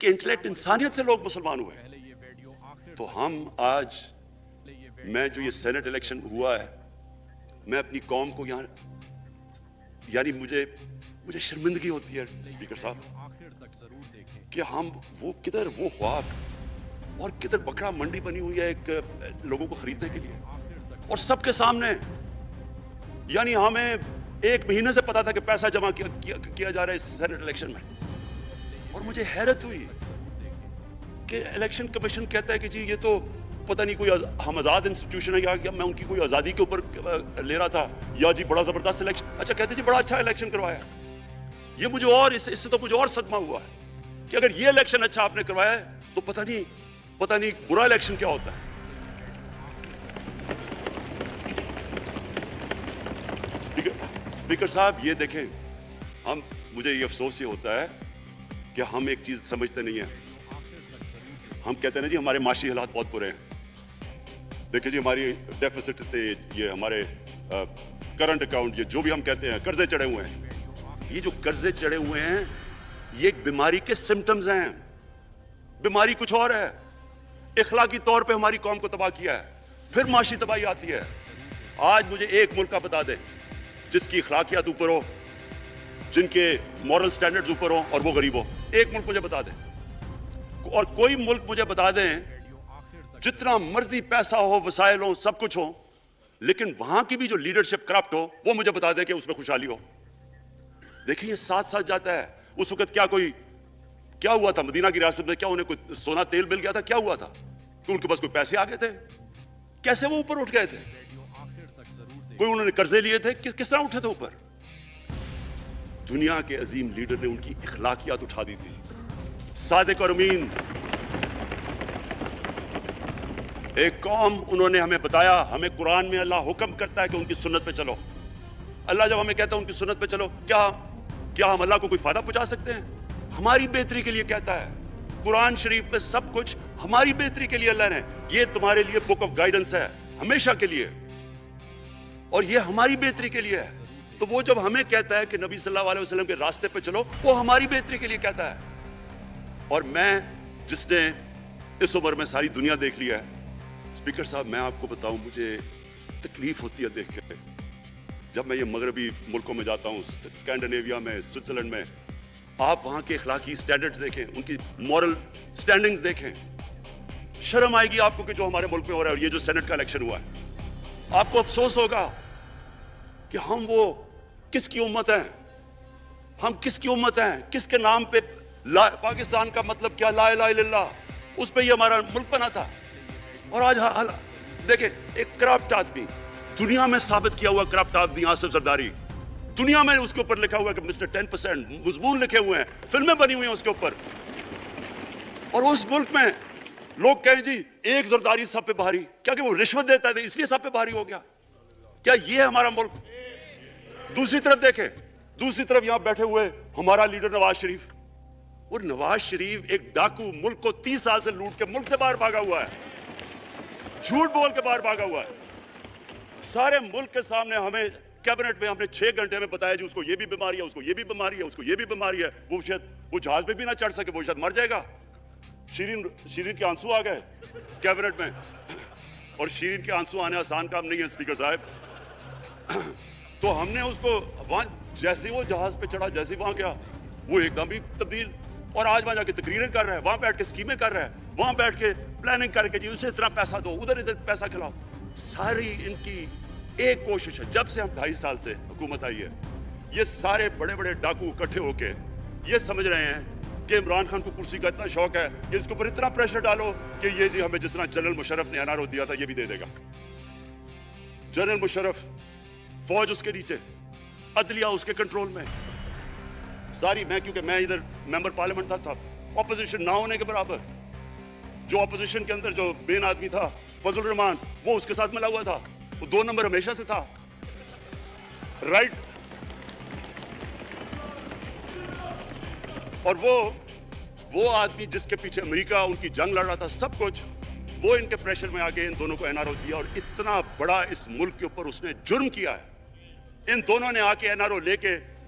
کہ انٹلیکٹ انسانیت سے لوگ مسلمان ہوئے. تو ہم آج میں جو یہ سینٹ الیکشن ہوا ہے میں اپنی قوم کو یہاں یعنی مجھے شرمندگی ہوتی ہے اسپیکر صاحب کہ ہم وہ کدھر وہ خواب اور کدھر بکرا منڈی بنی ہوئی ہے ایک لوگوں کو خریدنے کے لیے اور سب کے سامنے. یعنی ہمیں ایک مہینے سے پتا تھا کہ پیسہ جمع کیا جا رہا ہے اس سینٹ الیکشن میں اور مجھے حیرت ہوئی کہ الیکشن کمیشن کہتا ہے کہ جی یہ تو پتہ نہیں کوئی ہم آزاد انسٹیٹیوشن ہے یا میں ان کی کوئی آزادی کے اوپر لے رہا تھا یا جی بڑا زبردست الیکشن. اچھا کہتے جی بڑا اچھا الیکشن کروایا. یہ مجھے اور اس سے تو مجھے اور صدمہ ہوا ہے کہ اگر یہ الیکشن اچھا آپ نے کروایا ہے تو پتہ نہیں برا الیکشن کیا ہوتا ہے. اسپیکر صاحب یہ دیکھیں مجھے یہ افسوس یہ ہوتا ہے کہ ہم ایک چیز سمجھتے نہیں ہیں. ہم کہتے ہیں نا جی ہمارے معاشی حالات بہت برے ہیں. دیکھیں جی ہماری ڈیفیسٹ تھے یہ ہمارے کرنٹ اکاؤنٹ یہ جو بھی ہم کہتے ہیں قرضے چڑھے ہوئے ہیں. یہ جو قرضے چڑھے ہوئے ہیں یہ ایک بیماری کے سمٹمز ہیں. بیماری کچھ اور ہے. اخلاقی طور پہ ہماری قوم کو تباہ کیا ہے پھر معاشی تباہی آتی ہے. آج مجھے ایک ملک کا بتا دیں جس کی اخلاقیات اوپر ہو جن کے مورل سٹینڈرڈز اوپر ہو اور وہ غریب ہو. ایک ملک مجھے بتا دیں اور کوئی ملک مجھے بتا دیں جتنا مرضی پیسہ ہو وسائل ہو سب کچھ ہو لیکن وہاں کی بھی جو لیڈرشپ کرپٹ ہو وہ مجھے بتا دیں کہ اس میں خوشحالی ہو. دیکھیں یہ ساتھ ساتھ جاتا ہے. اس وقت کیا ہوا تھا مدینہ کی ریاست میں کیا انہیں کوئی سونا تیل مل گیا تھا کیا ہوا تھا کہ ان کے پاس کوئی پیسے آ گئے تھے کیسے وہ اوپر اٹھ گئے تھے کوئی انہوں نے قرضے لیے تھے کس طرح اٹھے تھے اوپر. دنیا کے عظیم لیڈر نے ان کی اخلاقیات اٹھا دی تھی. صادق اور امین ایک قوم انہوں نے ہمیں بتایا. ہمیں قرآن میں اللہ حکم کرتا ہے کہ ان کی سنت پہ چلو. اللہ جب ہمیں کہتا ہے ان کی سنت پہ چلو کیا ہم اللہ کو کوئی فائدہ پہنچا سکتے ہیں؟ ہماری بہتری کے لیے کہتا ہے قرآن شریف میں سب کچھ ہماری بہتری کے لیے اللہ نے یہ تمہارے لیے بک آف گائیڈنس ہے ہمیشہ کے لیے اور یہ ہماری بہتری کے لیے ہے. تو وہ جب ہمیں کہتا ہے کہ نبی صلی اللہ علیہ وسلم کے راستے پہ چلو وہ ہماری بہتری کے لیے کہتا ہے. اور میں جس نے اس عمر میں ساری دنیا دیکھ لیا ہے اسپیکر صاحب میں آپ کو بتاؤں مجھے تکلیف ہوتی ہے دیکھ کے جب میں یہ مغربی ملکوں میں جاتا ہوں اسکینڈینیویا میں سوئٹزرلینڈ میں آپ وہاں کے اخلاقی سٹینڈرڈز دیکھیں ان کی مورل سٹینڈنگز دیکھیں. شرم آئے گی آپ کو کہ جو ہمارے ملک میں ہو رہا ہے اور یہ جو سینٹ کا الیکشن ہوا ہے آپ کو افسوس ہوگا کہ ہم وہ کس کی امت ہیں. ہم کس کی امت ہیں کس کے نام پہ پاکستان کا مطلب کیا لا الہ الا اللہ اس پہ یہ ہمارا ملک بنا تھا. اور آج دیکھیں ایک کرپٹ آدمی دنیا میں ثابت کیا ہوا کرپٹ آدمی آصف زرداری دنیا میں اس کے اوپر لکھا ہوا ہے کہ مسٹر 10% مضمون لکھے ہوئے ہیں فلمیں بنی ہوئی ہیں اس کے اوپر. اور اس ملک میں لوگ کہیں جی ایک زرداری سب پہ بھاری کیا کہ وہ رشوت دیتا ہے اس لیے سب پہ بھاری ہو گیا. کیا یہ ہمارا ملک؟ دوسری طرف دیکھیں دوسری طرف یہاں بیٹھے ہوئے ہمارا لیڈر نواز شریف. اور نواز شریف ایک ڈاکو ملک کو 30 سال سے لوٹ کے ملک سے باہر بھاگا ہوا ہے جھوٹ بول کے باہر بھاگا ہوا ہے. سارے ملک کے سامنے ہمیں کیبنٹ میں ہم نے 6 گھنٹے میں بتایا جی اس کو یہ بھی بیماری ہے اس کو یہ بھی بیماری ہے اس کو یہ بھی بیماری ہے وہ شاید وہ جہاز پہ بھی نہ چڑھ سکے وہ شاید مر جائے گا. شیرین کے آنسو آ گئے کیبنٹ میں اور شیرین کے آنسو آنے آسان کام نہیں ہے اسپیکر صاحب. تو ہم نے اس کو وہاں جیسے وہ جہاز پہ چڑھا جیسے وہاں گیا وہ ایک دم ہی تبدیل اور آج وہاں جا کے تقریریں کر رہا ہے وہاں بیٹھ کے اسکیمیں کر رہا ہے وہاں بیٹھ کے پلاننگ کر کے جی اسے اتنا پیسہ دو ادھر پیسہ کھلاؤ. ساری ان کی ایک کوشش ہے جب سے ہم 2.5 سال سے حکومت آئی ہے یہ سارے بڑے بڑے ڈاکو اکٹھے ہو کے یہ سمجھ رہے ہیں کہ عمران خان کو کرسی کا اتنا شوق ہے کہ اس کے اوپر اتنا پریشر ڈالو کہ یہ جی ہمیں جس طرح جنرل مشرف نے این آر او دیا تھا یہ بھی دے دے گا. جنرل مشرف فوج اس کے نیچے عدلیہ اس کے کنٹرول میں ساری میں کیونکہ میں ادھر ممبر پارلیمنٹ تھا اپوزیشن نہ ہونے کے برابر جو اپوزیشن کے اندر جو مین آدمی تھا فضل الرحمان وہ اس کے ساتھ ملا ہوا تھا وہ 2 نمبر ہمیشہ سے تھا رائٹ. اور وہ آدمی جس کے پیچھے امریکہ ان کی جنگ لڑ رہا تھا سب کچھ وہ ان کے پریشر میں آگے ان دونوں کو این آر او دیا اور اتنا بڑا اس ملک کے اوپر اس نے جرم کیا ہے. ان دونوں نے آ کے این آر او لے کے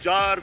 4